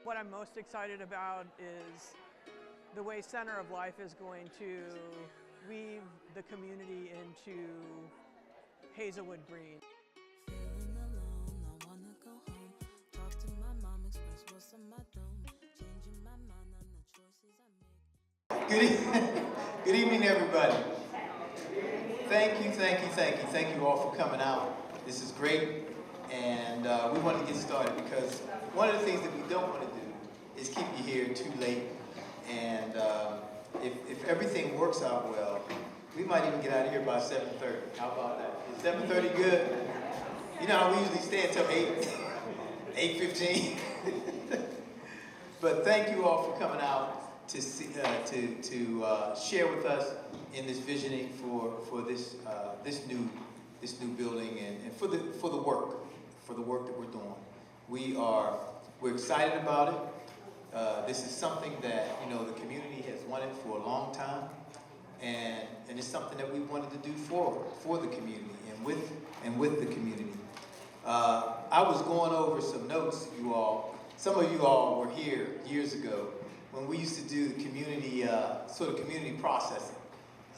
What I'm most excited about is the way Center of Life is going to weave the community into Hazelwood Green. Feeling alone, I wanna go home. Talk to my mom, express what's on my dome. Changing my mind on the choices I make. Good evening, everybody. Thank you all for coming out. This is great, and we want to get started because one of the things that we don't want to do is keep you here too late. And if everything works out well, we might even get out of here by 7:30. How about that? Is 7:30 good? You know how we usually stay until 8:15. But thank you all for coming out to share with us in this visioning for this new building and for the work that we're doing. We're excited about it. This is something that the community has wanted for a long time, and it's something that we wanted to do for the community and with the community. I was going over some notes, you all. Some of you all were here years ago when we used to do the community, community processing.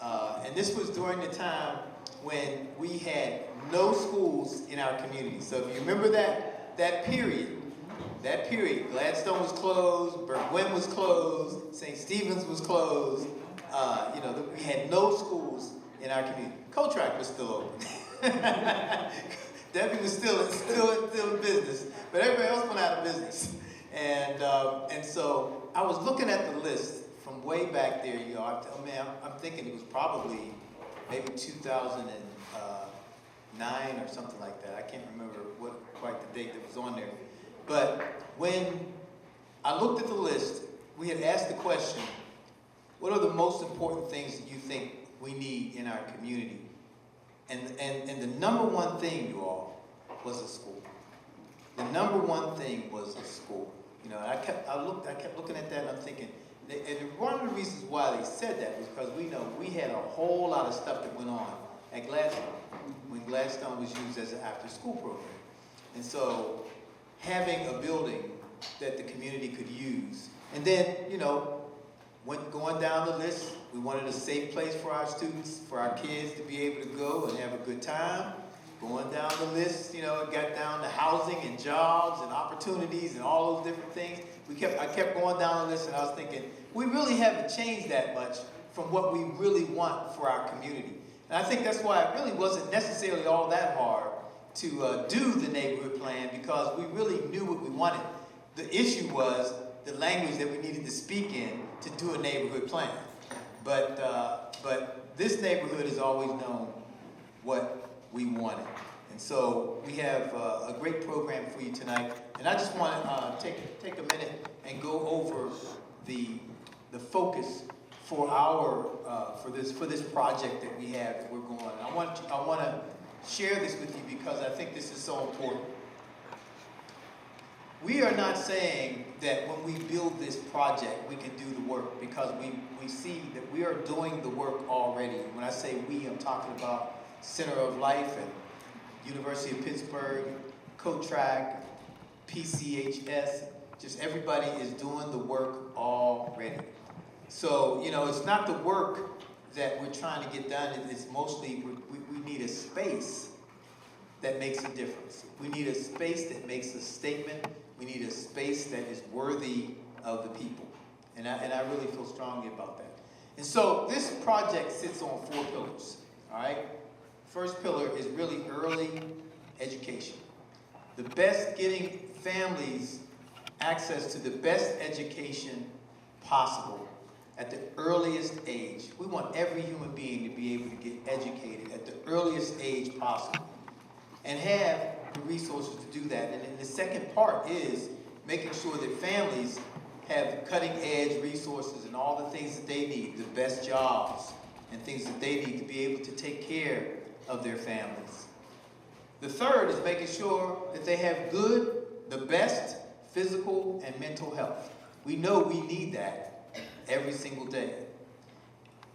And this was during the time when we had no schools in our community. So if you remember that period, Gladstone was closed, Bergwin was closed, St. Stephen's was closed. We had no schools in our community. Cotrac was still open. Debbie was still in business, but everybody else went out of business. And so I was looking at the list from way back there, I'm thinking it was probably maybe 2009 or something like that. I can't remember quite the date that was on there. But when I looked at the list, we had asked the question, what are the most important things that you think we need in our community? And the number one thing, you all, was a school. The number one thing was a school. I kept looking at that and I'm thinking, and one of the reasons why they said that was because we had a whole lot of stuff that went on at Gladstone when Gladstone was used as an after-school program. And so having a building that the community could use, and then, when going down the list, we wanted a safe place for our students, for our kids to be able to go and have a good time. Going down the list, it got down to housing and jobs and opportunities and all those different things. I kept going down the list and I was thinking, we really haven't changed that much from what we really want for our community. And I think that's why it really wasn't necessarily all that hard to do the neighborhood plan, because we really knew what we wanted. The issue was the language that we needed to speak in to do a neighborhood plan. But this neighborhood has always known what we wanted. And so we have a great program for you tonight. And I just want to take a minute and go over the focus for for this project that we have that we're going. I want to share this with you because I think this is so important. We are not saying that when we build this project, we can do the work, because we see that we are doing the work already. When I say we, I'm talking about Center of Life and University of Pittsburgh, Cotrac, PCHS, just everybody is doing the work already. So, it's not the work that we're trying to get done. It's mostly we need a space that makes a difference. We need a space that makes a statement. We need a space that is worthy of the people. And I really feel strongly about that. And so this project sits on 4 pillars, all right? First pillar is really early education. The best, getting families access to the best education possible at the earliest age. We want every human being to be able to get educated at the earliest age possible and have the resources to do that. And then the second part is making sure that families have cutting-edge resources and all the things that they need, the best jobs and things that they need to be able to take care of their families. The third is making sure that they have the best physical and mental health. We know we need that every single day.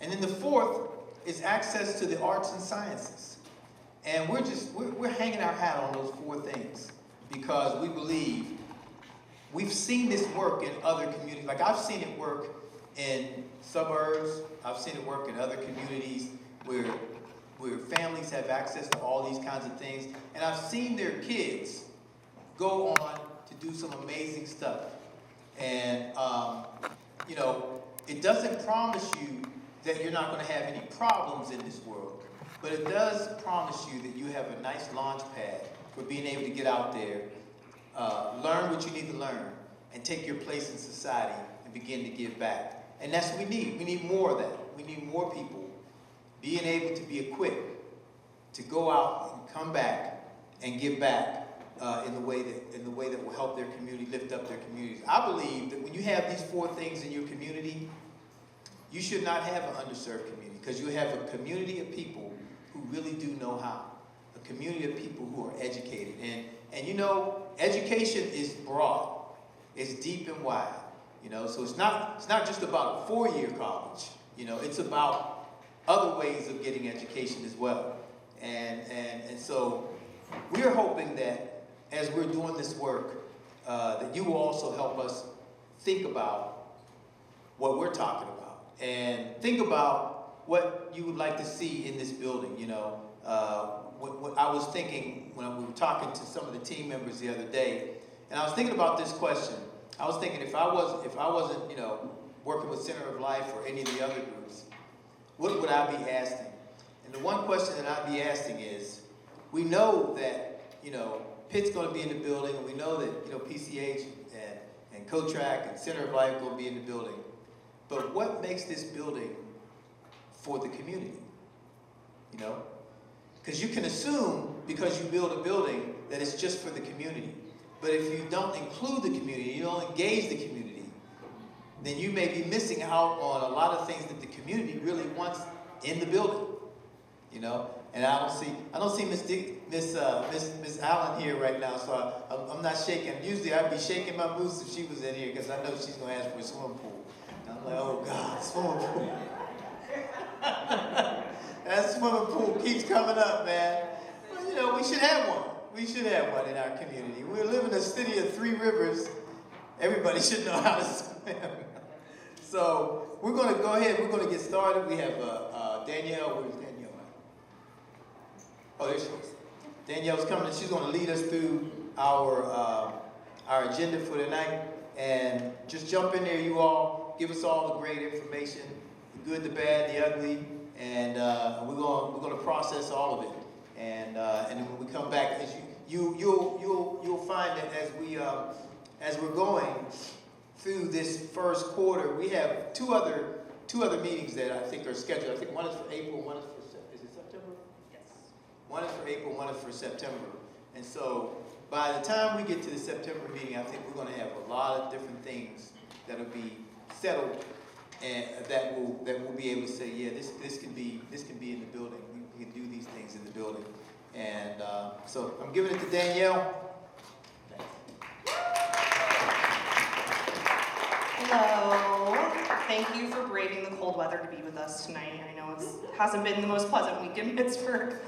And then the fourth is access to the arts and sciences. And we're hanging our hat on those 4 things because we believe we've seen this work in other communities. Like I've seen it work in suburbs. I've seen it work in other communities where families have access to all these kinds of things. And I've seen their kids go on to do some amazing stuff. And, you know, it doesn't promise you that you're not going to have any problems in this world. But it does promise you that you have a nice launch pad for being able to get out there, learn what you need to learn, and take your place in society and begin to give back. And that's what we need. We need more of that. We need more people being able to be equipped to go out and come back and give back in the way that will help their community, lift up their communities. I believe that when you have these 4 things in your community, you should not have an underserved community, because you have a community of people who really do know how. A community of people who are educated. And you know, education is broad. It's deep and wide. You know, so it's not just about a 4-year college. You know, it's about other ways of getting education as well. And so we're hoping that as we're doing this work, that you will also help us think about what we're talking about. And think about what you would like to see in this building. You know, what I was thinking when we were talking to some of the team members the other day, and I was thinking about this question. I was thinking, if I wasn't, you know, working with Center of Life or any of the other groups, what would I be asking? And the one question that I'd be asking is, we know that, you know, Pitt's going to be in the building, and we know that, you know, PCH and CoTrack and Center of Life will be in the building. But what makes this building for the community? You know? Because you can assume, because you build a building, that it's just for the community. But if you don't include the community, you don't engage the community, then you may be missing out on a lot of things that the community really wants in the building. You know? And I don't see Miss Allen here right now, so I'm not shaking. Usually I'd be shaking my boots if she was in here, because I know she's going to ask for a swimming pool. And I'm like, oh God, swimming pool. That swimming pool keeps coming up, man. Well, you know, we should have one. We should have one in our community. We live in a city of 3 rivers. Everybody should know how to swim. So we're going to go ahead. We're going to get started. We have Danielle. Where's Danielle? Oh, there she is. Danielle's coming, and she's going to lead us through our agenda for tonight. And just jump in there, you all. Give us all the great information, the good, the bad, the ugly, and we're going to process all of it. And then when we come back, as you'll find that as we're going through this first quarter, we have two other meetings that I think are scheduled. I think one is for April, one is for September? Yes. One is for April, one is for September. And so by the time we get to the September meeting, I think we're going to have a lot of different things that will be settled, and that we'll be able to say, yeah, this can be in the building. We can do these things in the building. And so I'm giving it to Danielle. Hello. Thank you for braving the cold weather to be with us tonight. I know it hasn't been the most pleasant week in Pittsburgh.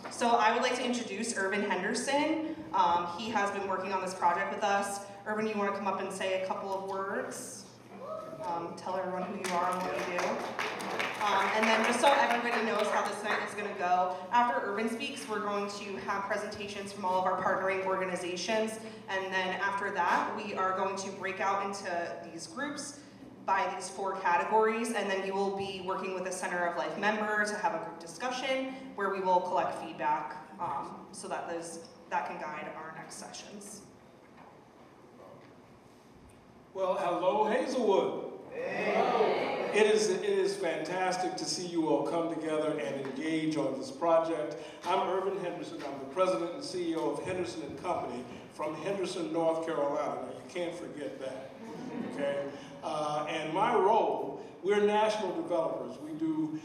So I would like to introduce Irvin Henderson. He has been working on this project with us. Irvin, you want to come up and say a couple of words? Tell everyone who you are and what you do. And then just so everybody knows how this night is going to go, after Irvin speaks, we're going to have presentations from all of our partnering organizations. And then after that, we are going to break out into these groups by these 4 categories. And then you will be working with a Center of Life member to have a group discussion where we will collect feedback so that can guide our next sessions. Well, hello, Hazelwood. Hey. It is fantastic to see you all come together and engage on this project. I'm Irvin Henderson. I'm the president and CEO of Henderson & Company from Henderson, North Carolina. Now, you can't forget that, okay? And my role, we're national developers. We do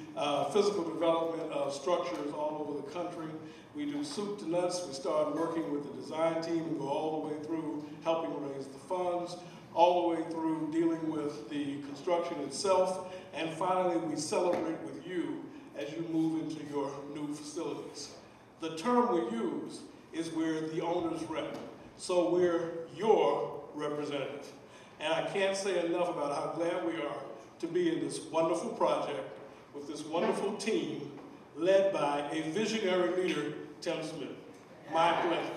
physical development of structures all over the country. We do soup to nuts. We start working with the design team and go all the way through helping raise the funds, all the way through dealing with the construction itself, and finally we celebrate with you as you move into your new facilities. The term we use is we're the owner's rep. So we're your representative. And I can't say enough about how glad we are to be in this wonderful project with this wonderful team led by a visionary leader, Tim Smith. My pleasure.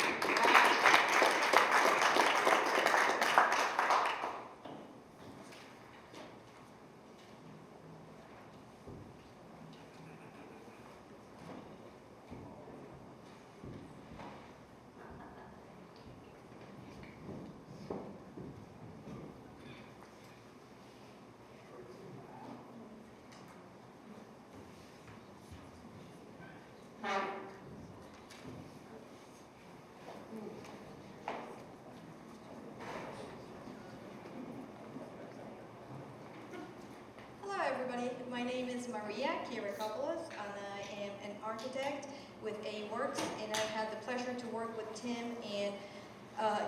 Hello everybody, my name is Maria Kirakopoulos and I am an architect with A-Works, and I've had the pleasure to work with Tim and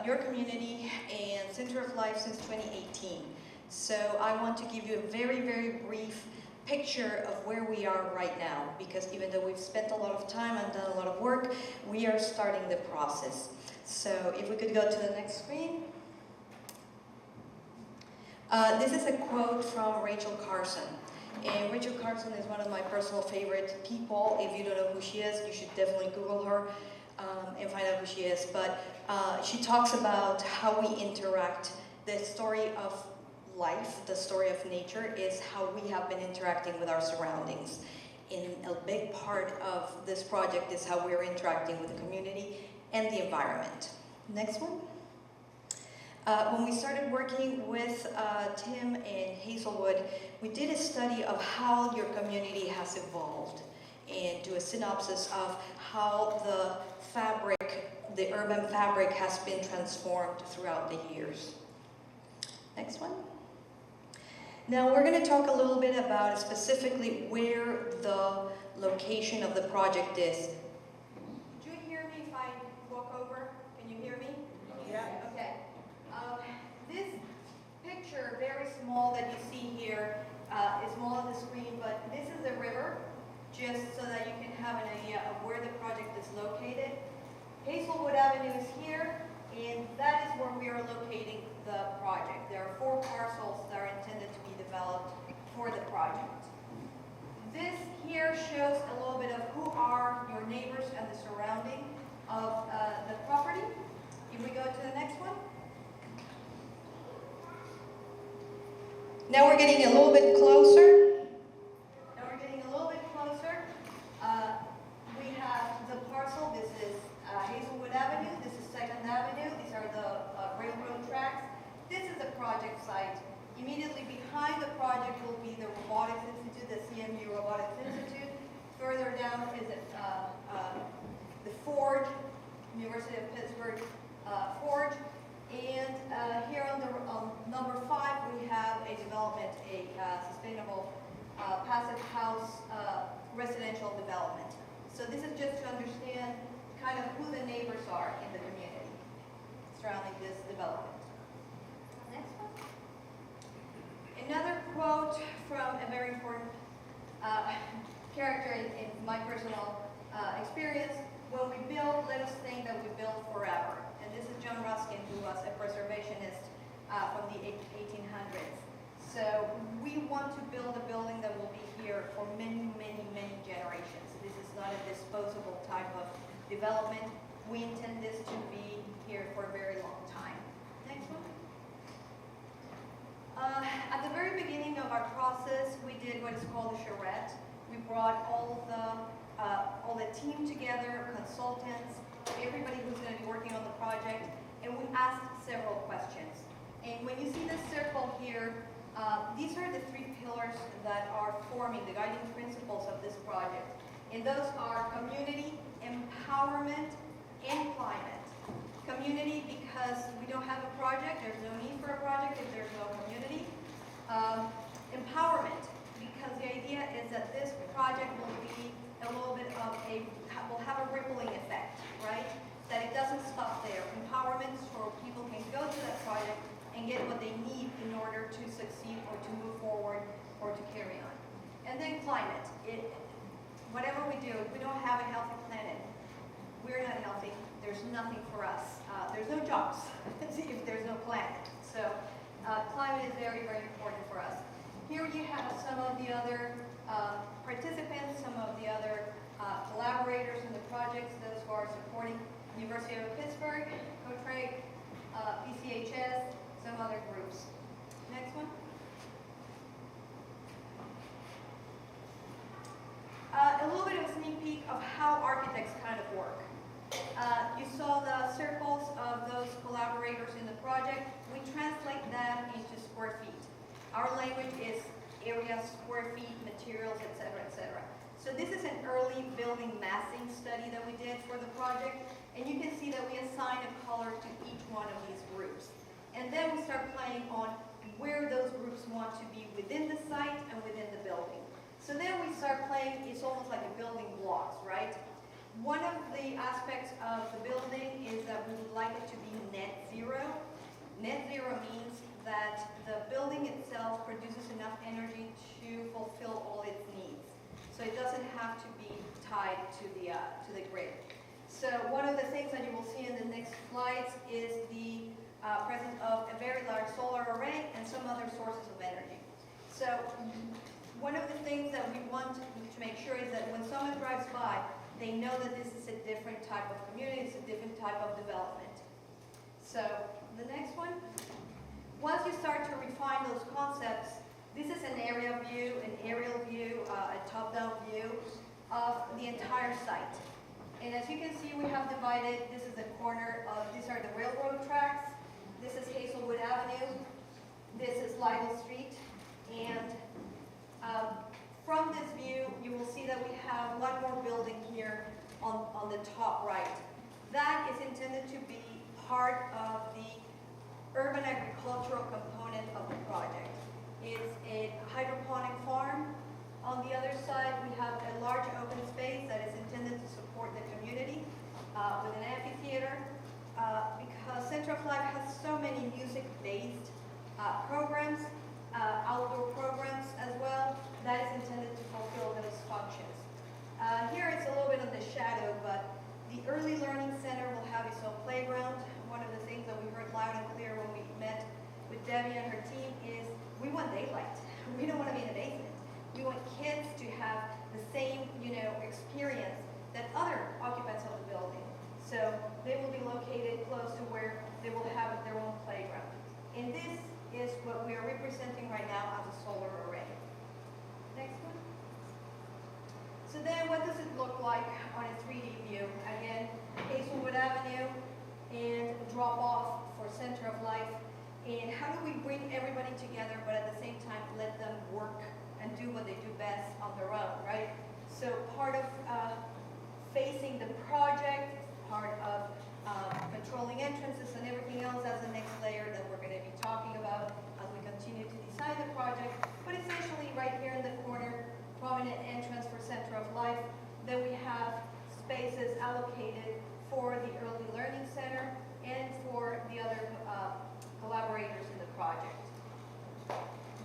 your community and Center of Life since 2018. So I want to give you a very, very brief picture of where we are right now, because even though we've spent a lot of time and done a lot of work, we are starting the process. So if we could go to the next screen. This is a quote from Rachel Carson. And Rachel Carson is one of my personal favorite people. If you don't know who she is, you should definitely Google her and find out who she is. But she talks about how we interact. The story of life, the story of nature, is how we have been interacting with our surroundings. And a big part of this project is how we're interacting with the community and the environment. Next one. When we started working with Tim and Hazelwood, we did a study of how your community has evolved and do a synopsis of how the fabric, the urban fabric, has been transformed throughout the years. Next one. Now we're going to talk a little bit about specifically where the location of the project is. Did you hear me if I walk over? Can you hear me? Yeah. Okay. This picture, very small, that you see here, is small on the screen, but this is a river, just so that you can have an idea of where the project is located. Hazelwood Avenue is here, and that is where we are locating the project. There are 4 parcels that are intended to be developed for the project. This here shows a little bit of who are your neighbors and the surrounding of the property. If we go to the next one. Now we're getting a little bit closer. We have the parcel. This is Hazelwood Avenue. This is 2nd Avenue. These are the railroad tracks. This is the project site. Immediately behind the project will be the Robotics Institute, the CMU Robotics Institute. Further down is the Forge, University of Pittsburgh Forge. And here on number 5, we have a development, a sustainable passive house residential development. So this is just to understand kind of who the neighbors are in the community surrounding this development. Next one. Another quote from a very important character in my personal experience: when we build, let us think that we build forever. And this is John Ruskin, who was a preservationist from the 1800s. So we want to build a building that will be here for many, many, many generations. This is not a disposable type of development. We intend this to be here for a very long time. Next one. At the very beginning of our process, we did what is called a charrette. We brought all the team together, consultants, everybody who's going to be working on the project, and we asked several questions. And when you see this circle here, these are the 3 pillars that are forming the guiding principles of this project. And those are community, empowerment, and climate. Community, because we don't have a project, there's no need for a project if there's no community. Empowerment, because the idea is that this project will be a little bit of will have a rippling effect, right? That it doesn't stop there. Empowerment, so people can go to that project and get what they need in order to succeed or to move forward or to carry on. And then climate. Whatever we do, if we don't have a healthy planet, we're not healthy. there's nothing for us. There's no jobs if there's no planet. So climate is very, very important for us. Here you have some of the other participants, some of the other collaborators in the projects, those who are supporting University of Pittsburgh, COTRAE, PCHS, some other groups. Next one. A little bit of a sneak peek of how architects kind of work. You saw the circles of those collaborators in the project. We translate that into square feet. Our language is area, square feet, materials, etc., etc. So this is an early building massing study that we did for the project, and you can see that we assign a color to each one of these groups. And then we start playing on where those groups want to be within the site and within the building. So then we start playing, it's almost like a building blocks, right? One of the aspects of the building is that we would like it to be net zero. Net zero means that the building itself produces enough energy to fulfill all its needs. So it doesn't have to be tied to the grid. So one of the things that you will see in the next slides is the presence of a very large solar array and some other sources of energy. So one of the things that we want to make sure is that when someone drives by, they know that this is a different type of community, it's a different type of development. So the next one. Once you start to refine those concepts, this is an area view, an aerial view, a top-down view of the entire site. And as you can see, we have divided, this is the corner of, these are the railroad tracks, this is Hazelwood Avenue, this is Lytle Street, and from this view, you will see that we have one more building here on the top right. That is intended to be part of the urban agricultural component of the project. It's a hydroponic farm. On the other side, we have a large open space that is intended to support the community with an amphitheater. Because Center of Life has so many music-based programs, outdoor programs as well, that is intended to fulfill those functions. Here it's a little bit on the shadow, but the Early Learning Center will have its own playground. One of the things that we heard loud and clear when we met with Debbie and her team is we want daylight. We don't want to be in the basement. We want kids to have the same, experience that other occupants of the building. So they will be located close to where they will have their own playground. And this is what we are representing right now as a solar array. Next one. So then what does it look like on a 3D view? Again, Hazelwood Avenue and drop off for Center of Life. And how do we bring everybody together but at the same time let them work and do what they do best on their own, right? So part of facing the project, part of controlling entrances and everything else as the next layer that we're going to be talking about as we continue to design the project. But essentially right here in the corner, prominent entrance for Center of Life. Then we have spaces allocated for the Early Learning Center and for the other collaborators in the project.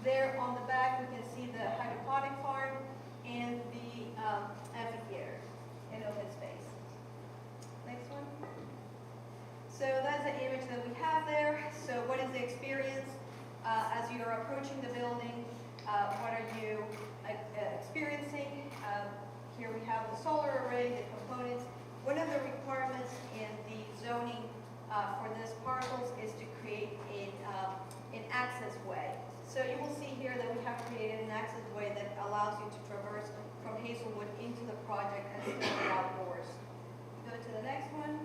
There on the back we can see the hydroponic farm and the amphitheater and open space. Next one. So that's the image that we have there. So what is the experience as you are approaching the building? What are you experiencing? Here we have the solar array, the components. One of the requirements in the zoning for these parcels is to create an access way. So you will see here that we have created an access way that allows you to traverse from Hazelwood into the project and still be outdoors. Go to the next one.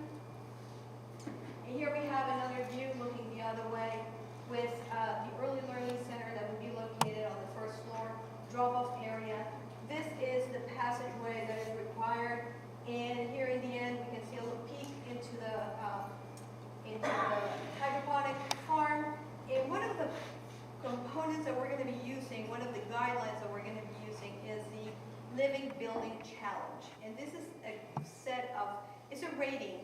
And here we have another view looking the other way with the Early Learning Center that would be located on the first floor, drop-off area. This is the passageway that is required. And here in the end, we can see a little peek into the hydroponic farm. And one of the components that we're going to be using, one of the guidelines that we're going to be using is the Living Building Challenge. And this is a set of, it's a rating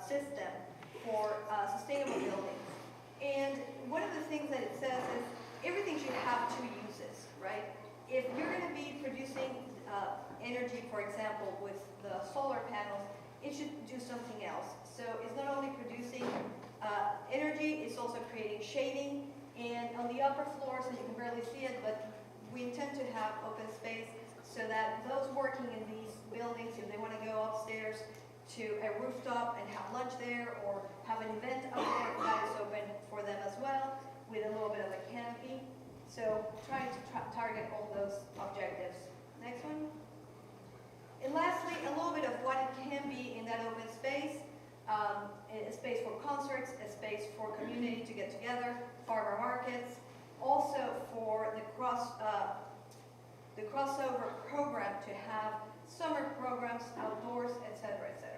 system for sustainable buildings. And one of the things that it says is everything should have two uses, right? If you're going to be producing energy, for example, with the solar panels, it should do something else. So it's not only producing energy, it's also creating shading. And on the upper floors, and you can barely see it, but we intend to have open space so that those working in these buildings, if they want to go upstairs to a rooftop and have lunch there or have an event up there, that is open for them as well with a little bit of a canopy. So trying to target all those objectives. Next one. And lastly, a little bit of what it can be in that open space. A space for concerts, a space for community to get together, farmer markets, also for the crossover program to have summer programs outdoors, etc., etc.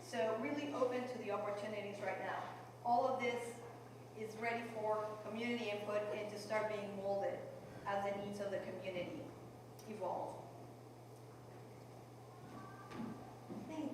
So really open to the opportunities right now. All of this is ready for community input and to start being molded as the needs of the community evolve. Thank you.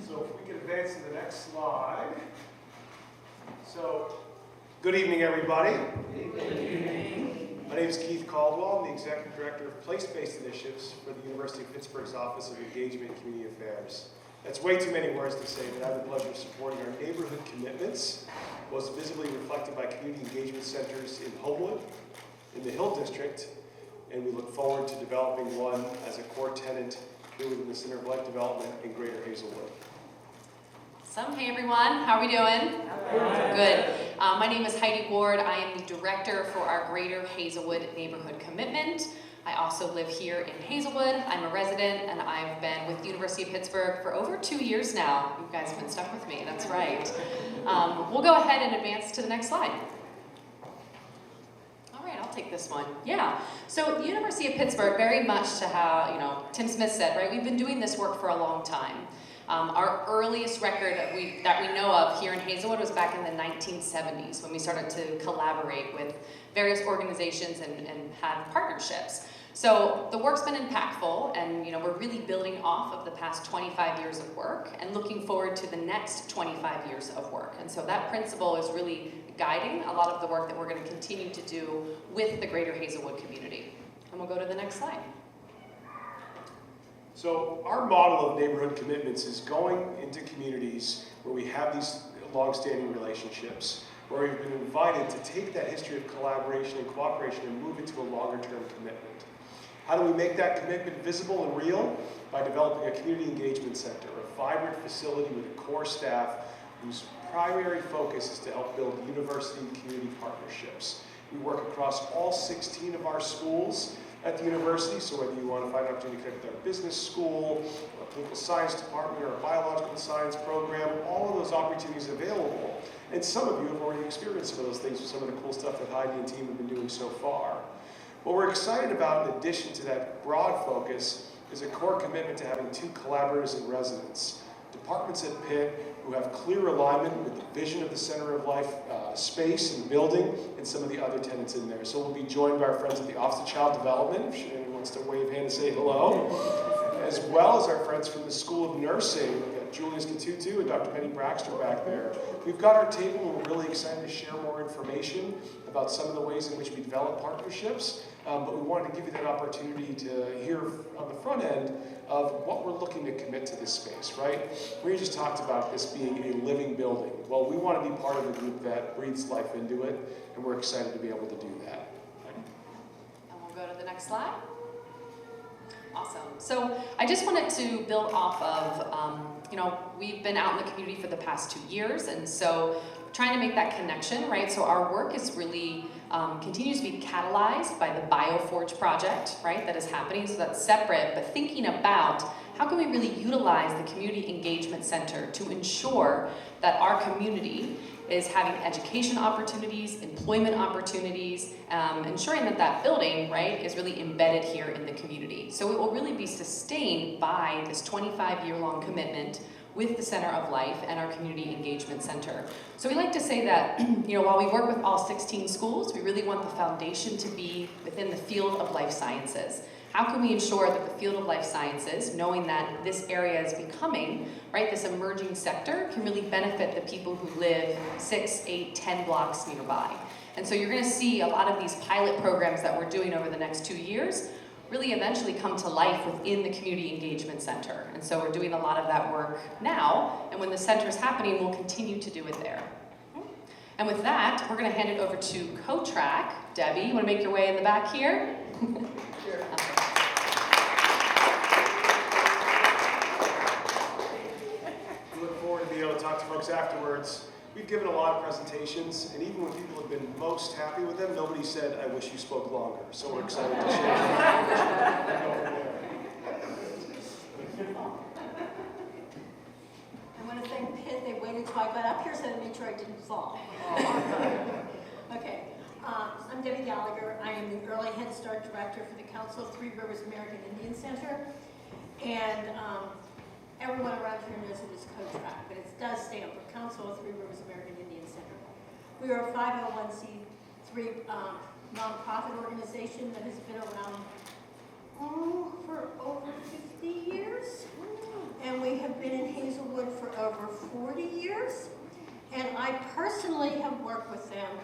So if we could advance to the next slide. So, good evening, everybody. Good evening. My name is Keith Caldwell. I'm the Executive Director of Place-Based Initiatives for the University of Pittsburgh's Office of Engagement and Community Affairs. That's way too many words to say, but I have the pleasure of supporting our neighborhood commitments, most visibly reflected by community engagement centers in Homewood, in the Hill District, and we look forward to developing one as a core tenant here within the Center of Life Development in Greater Hazelwood. Awesome. Hey everyone, how are we doing? Good. My name is Heidi Ward. I am the director for our Greater Hazelwood Neighborhood Commitment. I also live here in Hazelwood. I'm a resident and I've been with the University of Pittsburgh for over 2 years now. You guys have been stuck with me, that's right. We'll go ahead and advance to the next slide. All right, I'll take this one. Yeah, so the University of Pittsburgh, very much to how, Tim Smith said, right? We've been doing this work for a long time. Our earliest record that we know of here in Hazelwood was back in the 1970s when we started to collaborate with various organizations and had partnerships. So the work's been impactful and we're really building off of the past 25 years of work and looking forward to the next 25 years of work. And so that principle is really guiding a lot of the work that we're going to continue to do with the Greater Hazelwood community. And we'll go to the next slide. So our model of neighborhood commitments is going into communities where we have these long-standing relationships, where we've been invited to take that history of collaboration and cooperation and move it to a longer-term commitment. How do we make that commitment visible and real? By developing a community engagement center, a vibrant facility with a core staff whose primary focus is to help build university and community partnerships. We work across all 16 of our schools at the university, so whether you want to find an opportunity to connect with our business school, or a political science department, or a biological science program, all of those opportunities available. And some of you have already experienced some of those things with some of the cool stuff that Heidi and team have been doing so far. What we're excited about, in addition to that broad focus, is a core commitment to having 2 collaborators in residence. Departments at Pitt who have clear alignment with the vision of the Center of Life space and building and some of the other tenants in there. So we'll be joined by our friends at the Office of Child Development, if anyone wants to wave hand and say hello, as well as our friends from the School of Nursing. We've got Julius Katutu and Dr. Penny Braxter back there. We've got our table and we're really excited to share more information about some of the ways in which we develop partnerships. But we wanted to give you that opportunity to hear on the front end of what we're looking to commit to this space, right? We just talked about this being a living building. Well, we want to be part of a group that breathes life into it, and we're excited to be able to do that. And we'll go to the next slide. Awesome. So I just wanted to build off of, we've been out in the community for the past 2 years, and so trying to make that connection, right? So our work is really continues to be catalyzed by the BioForge project, right? That is happening, so that's separate, but thinking about how can we really utilize the Community Engagement Center to ensure that our community is having education opportunities, employment opportunities, ensuring that that building, right, is really embedded here in the community. So it will really be sustained by this 25-year-long commitment with the Center of Life and our Community Engagement Center. So we like to say that, while we work with all 16 schools, we really want the foundation to be within the field of life sciences. How can we ensure that the field of life sciences, knowing that this area is becoming, right, this emerging sector, can really benefit the people who live 6, 8, 10 blocks nearby? And so you're going to see a lot of these pilot programs that we're doing over the next 2 years really eventually come to life within the Community Engagement Center. And so we're doing a lot of that work now, and when the center is happening, we'll continue to do it there. And with that, we're going to hand it over to co-track. Debbie, you want to make your way in the back here? Sure. We look forward to being able to talk to folks afterwards. We've given a lot of presentations, and even when people have been most happy with them, nobody said, "I wish you spoke longer." So we're excited to share that. I want to thank Pitt. They waited till I got up here so to make sure I didn't fall. Okay, I'm Debbie Gallagher. I am the Early Head Start Director for the Council of Three Rivers American Indian Center. And everyone around here knows it is COTRAC, but it does stand for Council of Three Rivers American Indian Center. We are a 501c3 nonprofit organization that has been around for over 50 years. And we have been in Hazelwood for over 40 years. And I personally have worked with them,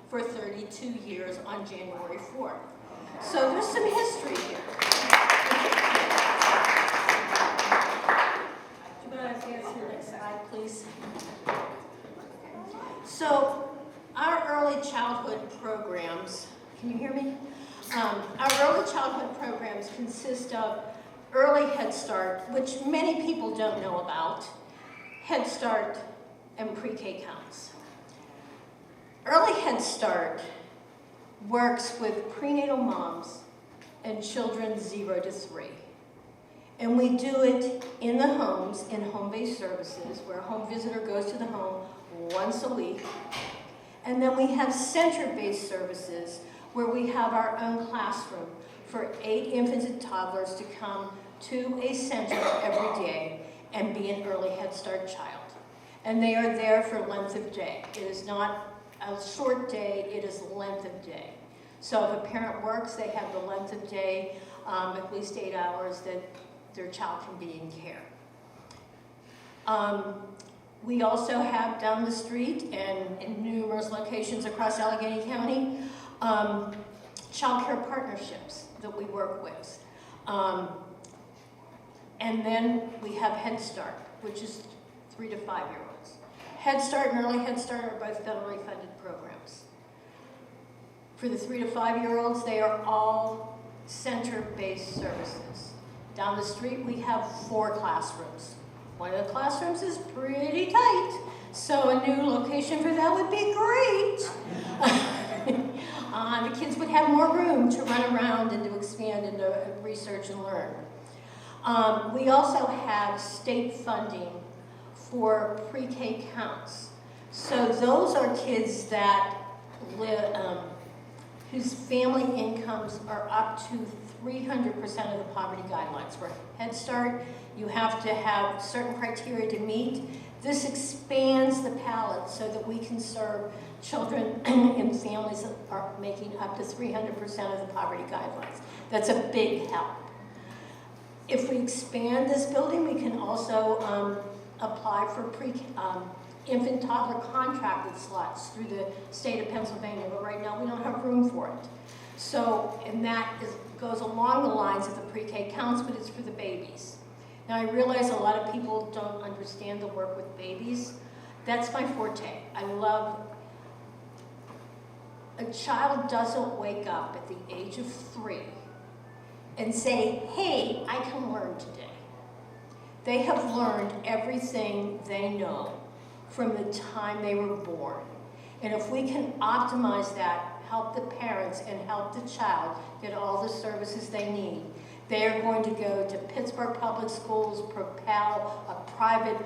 for 32 years on January 4th. So there's some history here. Do you want to advance to the next slide, please? So our early childhood programs, can you hear me? Our early childhood programs consist of Early Head Start, which many people don't know about, Head Start, and pre-K counts. Early Head Start works with prenatal moms and children 0 to 3. And we do it in the homes, in home-based services, where a home visitor goes to the home once a week. And then we have center-based services where we have our own classroom for 8 infants and toddlers to come to a center every day and be an Early Head Start child. And they are there for length of day. It is not a short day, it is length of day. So if a parent works, they have the length of day, at least 8 hours that their child can be in care. We also have down the street and in numerous locations across Allegheny County, child care partnerships that we work with. And then we have Head Start, which is 3 to 5-year-olds. Head Start and Early Head Start are both federally funded programs. For the 3 to 5-year-olds, they are all center-based services. Down the street, we have 4 classrooms. One of the classrooms is pretty tight, so a new location for that would be great. The kids would have more room to run around and to expand and to research and learn. We also have state funding for pre-K counts. So those are kids that live, whose family incomes are up to 300% of the poverty guidelines. For Head Start, you have to have certain criteria to meet. This expands the palette so that we can serve children in families that are making up to 300% of the poverty guidelines. That's a big help. If we expand this building, we can also apply for infant toddler contracted slots through the state of Pennsylvania, but right now we don't have room for it. So, and that goes along the lines of the pre-K counts, but it's for the babies. Now I realize a lot of people don't understand the work with babies. That's my forte. I love, a child doesn't wake up at the age of 3 and say, hey, I can learn today. They have learned everything they know from the time they were born. And if we can optimize that, help the parents and help the child get all the services they need, they are going to go to Pittsburgh Public Schools, Propel, a private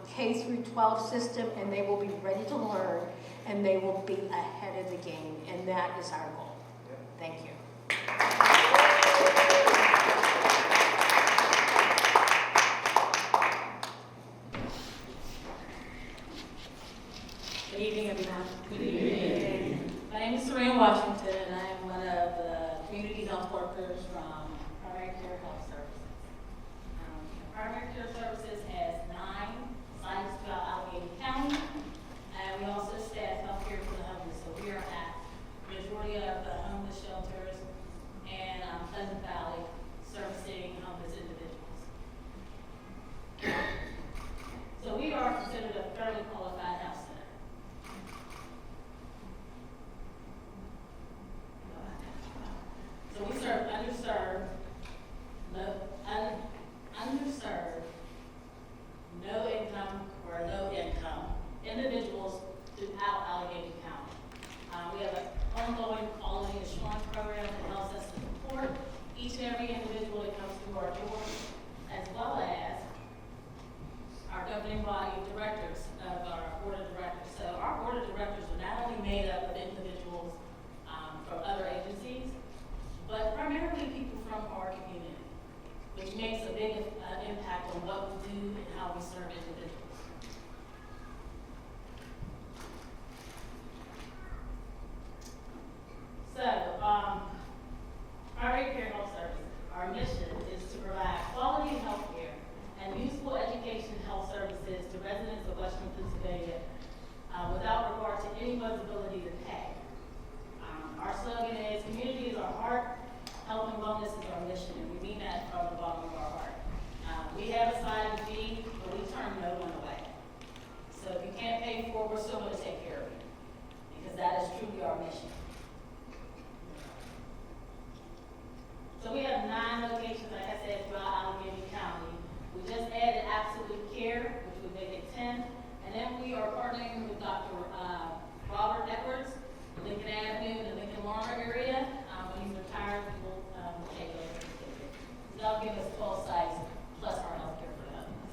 K through 12 system, and they will be ready to learn, and they will be ahead of the game, and that is our goal. Thank you. Good evening, everyone. Good evening. My name is Serena Washington, and I am one of the community health workers from Primary Care Health Services. Primary Care Services has 9 sites throughout Allegheny County, and we also staff healthcare for the homeless. So we are at the majority of the homeless shelters and Pleasant Valley, servicing homeless individuals. So we are considered a fairly qualified health center. So we serve underserved, no income or low income individuals throughout Allegheny County. We have an ongoing quality assurance program that helps us to support each and every individual that comes through our doors, as well as our governing body of directors of our board of directors. So our board of directors are not only made up of individuals from other agencies, but primarily people from our community, which makes a big impact on what we do and how we serve individuals. So, Primary Care Health Services, our mission is to provide quality health care and useful education health services to residents of Western Pennsylvania without regard to anyone's ability to pay. Our slogan is, community is our heart, health and wellness is our mission, and we mean that from the bottom of our heart. We have a side of fee, but we turn no one away. So if you can't pay for it, we're still going to take care of you, because that is truly our mission. So we have 9 locations, like I said, throughout Allegheny County. We just added Absolute Care, which would make it 10, and then we are partnering with Dr. Robert Edwards, Lincoln Avenue, the Lincoln Lawrence area. When he's retired, we will take over. So that'll give us 12 sites plus our healthcare for the homeless.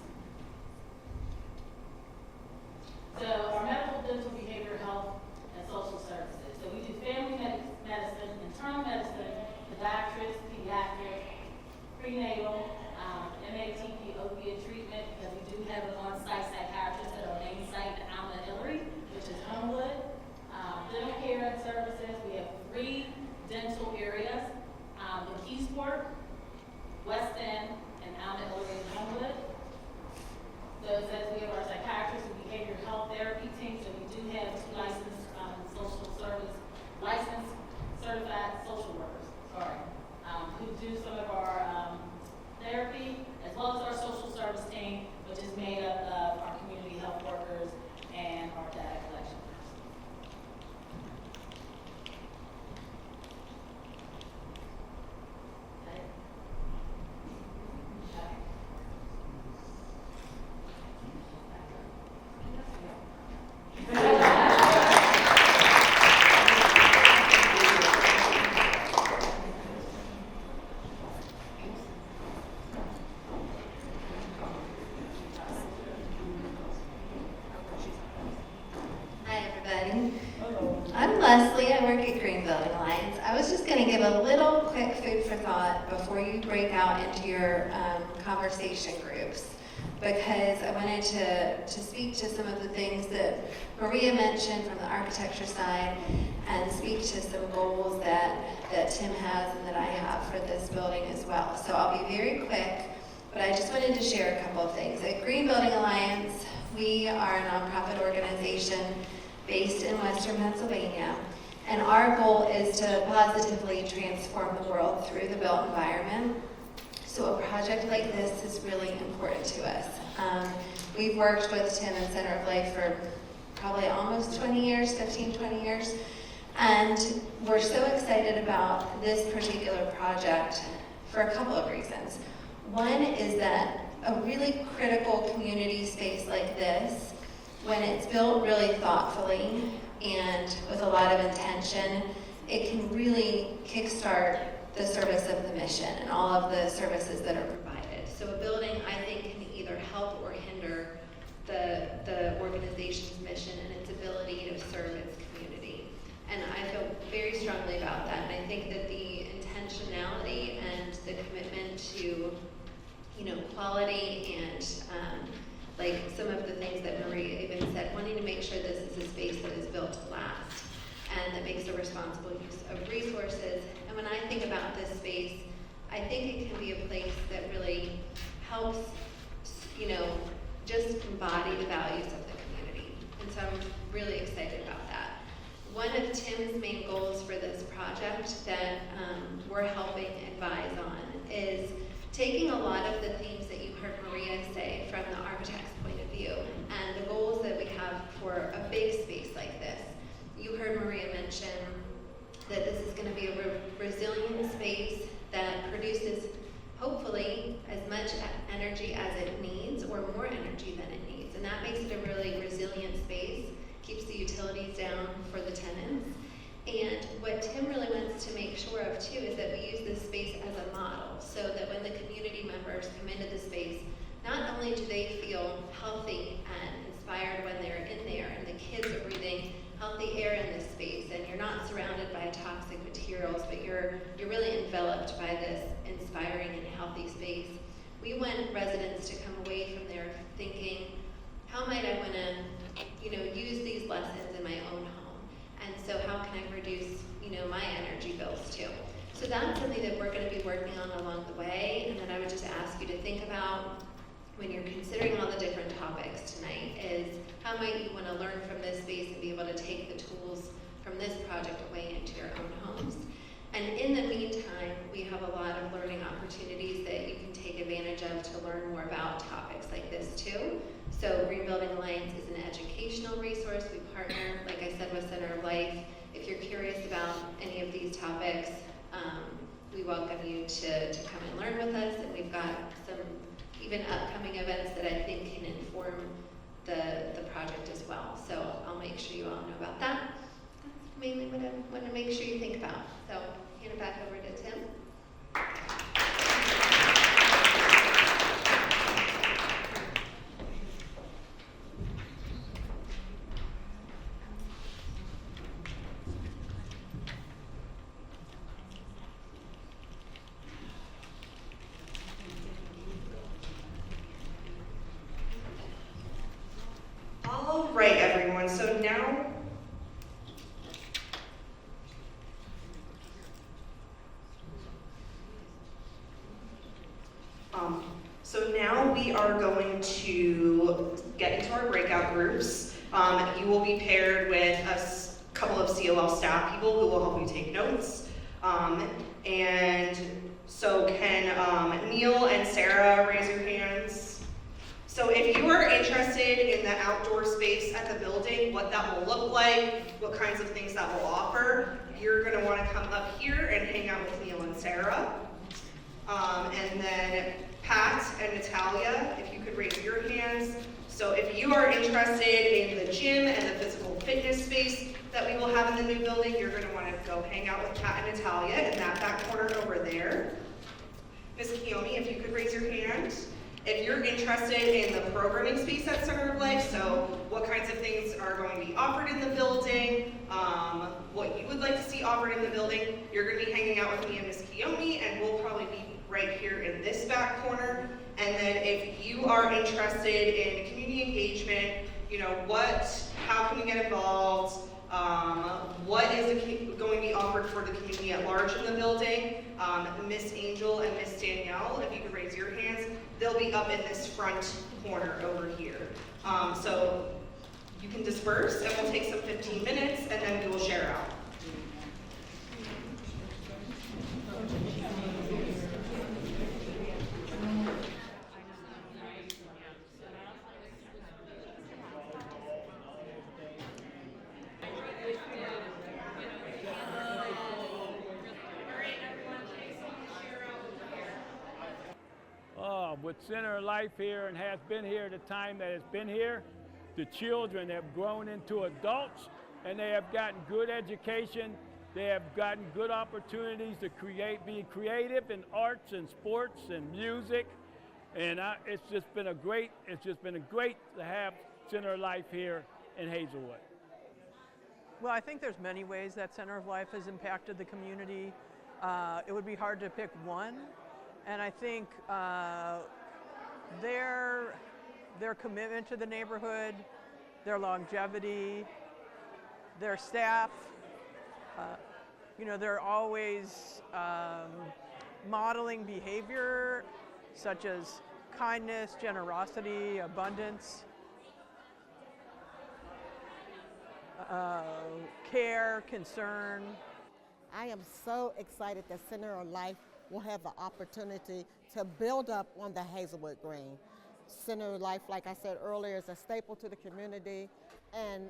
So our medical, dental, behavioral health, and social services. So we do family medicine, internal medicine, podiatrists, pediatric, prenatal, MATP, opiate treatment, because we do have an on-site psychiatrist at our main site in Alma Hillary, which is Homewood. Dental care and services, we have 3 dental areas, in Keysport, West End, and Alma Hillary and Homewood. So it says we have our psychiatrists and behavioral health therapy team, so we do have 2 licensed licensed certified social workers, who do some of our therapy, as well as our social service team, which is made up of our community health workers and our data collection. Leslie, I work at Green Building Alliance. I was just going to give a little quick food for thought before you break out into your conversation groups, because I wanted to speak to some of the things that Maria mentioned from the architecture side, and speak to some goals that Tim has and that I have for this building as well. So I'll be very quick, but I just wanted to share a couple of things. At Green Building Alliance, we are a nonprofit organization based in Western Pennsylvania, and our goal is to positively transform the world through the built environment. So a project like this is really important to us. We've worked with Tim and Center of Life for probably almost 20 years, 15, 20 years, and we're so excited about this particular project for a couple of reasons. One is that a really critical community space like this, when it's built really thoughtfully and with a lot of intention, it can really kickstart the service of the mission and all of the services that are provided. So a building, I think, can either help or hinder the organization's mission and its ability to serve its community. And I feel very strongly about that, and I think that the intentionality and the commitment to, you know, quality and like some of the things that Maria even said, wanting to make sure this is a space that is built to last and that makes a responsible use of resources. And when I think about this space, I think it can be a place that really helps, you know, just embody the values of the community. And so I'm really excited about that. One of Tim's main goals for this project that we're helping advise on is taking a lot of the themes that you heard Maria say from the architect's point of view and the goals that we have for a big space like this. You heard Maria mention that this is going to be a resilient space that produces, hopefully, as much energy as it needs or more energy than it needs. And that makes it a really resilient space, keeps the utilities down for the tenants. And what Tim really wants to make sure of too is that we use this space as a model so that when the community members come into the space, not only do they feel healthy and inspired when they're in there and the kids are breathing healthy air in this space and you're not surrounded by toxic materials, but you're really enveloped by this inspiring and healthy space. We want residents to come away from there thinking, how might I want to, you know, use these lessons in my own home? And so how can I reduce, you know, my energy bills too? So that's something that we're going to be working on along the way, and that I would just ask you to think about when you're considering all the different topics tonight is how might you want to learn from this space and be able to take the tools from this project away into your own homes. And in the meantime, we have a lot of learning opportunities that you can take advantage of to learn more about topics like this too. So Green Building Alliance is an educational resource. We partner, like I said, with Center of Life. If you're curious about any of these topics, we welcome you to come and learn with us. And we've got some even upcoming events that I think can inform the project as well. So I'll make sure you all know about that. That's mainly what I want to make sure you think about. So hand it back over to Tim. All right, everyone, so now, we are going to get into our breakout groups. You will be paired with a couple of COL staff people who will help you take notes. And so can Neil and Sarah raise your hands? So if you are interested in the outdoor space at the building, what that will look like, what kinds of things that will offer, you're gonna wanna come up here and hang out with Neil and Sarah. And then Pat and Natalia, if you could raise your hands. So if you are interested in the gym and the physical fitness space that we will have in the new building, you're gonna wanna go hang out with Pat and Natalia in that back corner over there. Ms. Kiyomi, if you could raise your hand. If you're interested in the programming space at Center of Life, so what kinds of things are going to be offered in the building, what you would like to see offered in the building, you're going to be hanging out with me and Ms. Kiyomi, and we'll probably be right here in this back corner. And then if you are interested in community engagement, you know, how can we get involved, what is going to be offered for the community at large in the building, Miss Angel and Miss Danielle, if you could raise your hands, they'll be up in this front corner over here. So you can disperse and we'll take some 15 minutes and then we will share out. With Center of Life here and has been here the time that it's been here, the children have grown into adults and they have gotten good education. They have gotten good opportunities to be creative in arts and sports and music. And it's just been a great to have Center of Life here in Hazelwood. Well, I think there's many ways that Center of Life has impacted the community. It would be hard to pick one, and I think their commitment to the neighborhood, their longevity, their staff, they're always modeling behavior such as kindness, generosity, abundance, care, concern. I am so excited that Center of Life will have the opportunity to build up on the Hazelwood Green. Center of Life, like I said earlier, is a staple to the community, and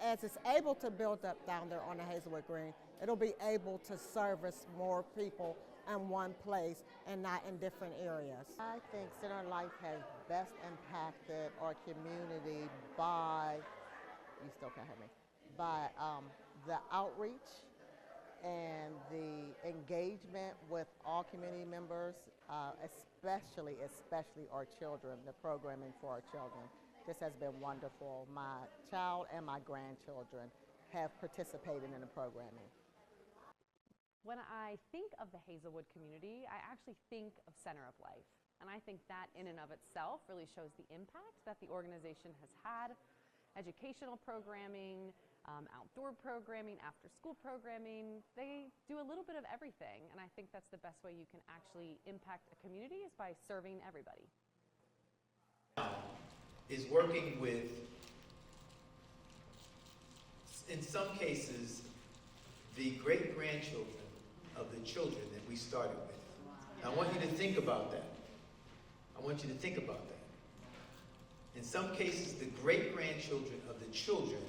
as it's able to build up down there on the Hazelwood Green, it'll be able to service more people in one place and not in different areas. I think Center of Life has best impacted our community by, you still can't hear me, by the outreach and the engagement with all community members, especially our children, the programming for our children. This has been wonderful. My child and my grandchildren have participated in the programming. When I think of the Hazelwood community, I actually think of Center of Life. And I think that in and of itself really shows the impact that the organization has had. Educational programming, outdoor programming, after school programming, they do a little bit of everything. And I think that's the best way you can actually impact a community is by serving everybody. Is working with, in some cases, the great-grandchildren of the children that we started with. Now, I want you to think about that. In some cases, the great-grandchildren of the children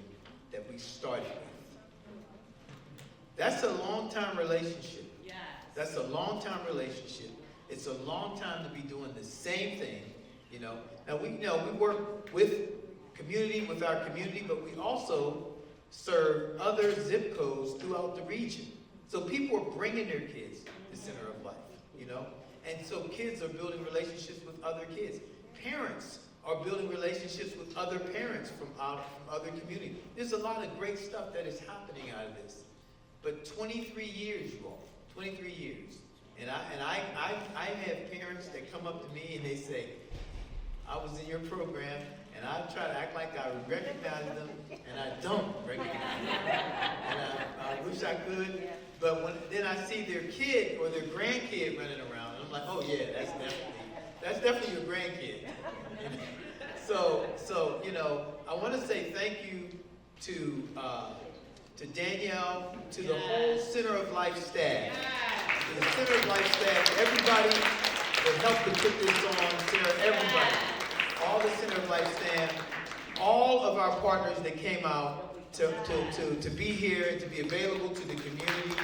that we started with. That's a long-time relationship. Yes. That's a long-time relationship. It's a long time to be doing the same thing, Now, we work with our community, but we also serve other zip codes throughout the region. So people are bringing their kids to Center of Life, And so kids are building relationships with other kids. Parents are building relationships with other parents from other communities. There's a lot of great stuff that is happening out of this. But 23 years, you all, 23 years. And I have parents that come up to me and they say, I was in your program, and I try to act like I recognize them, and I don't recognize them. And I wish I could, but then I see their kid or their grandkid running around, and I'm like, oh yeah, that's definitely your grandkid. So I want to say thank you to Danielle, to the whole Center of Life staff, to the Center of Life staff, everybody that helped to put this on, Sarah, everybody. All the Center of Life staff, all of our partners that came out to be here and to be available to the community.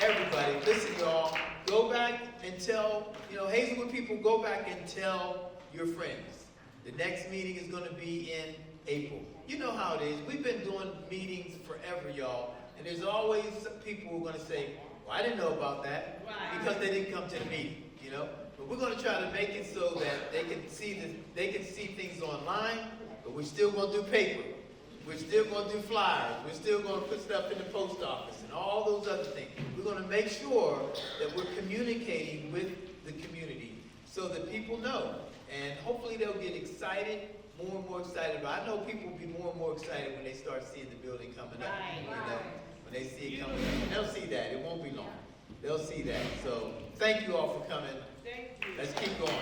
Everybody, listen y'all, go back and tell, Hazelwood people, go back and tell your friends. The next meeting is going to be in April. You know how it is. We've been doing meetings forever, y'all, and there's always people who are going to say, well, I didn't know about that because they didn't come to the meeting, But we're going to try to make it so that they can see things online, but we're still going to do paper. We're still going to do flyers. We're still going to put stuff in the post office and all those other things. We're going to make sure that we're communicating with the community so that people know. And hopefully they'll get excited, more and more excited. But I know people will be more and more excited when they start seeing the building coming up. When they see it coming up. And they'll see that. It won't be long. They'll see that. So thank you all for coming. Let's keep going.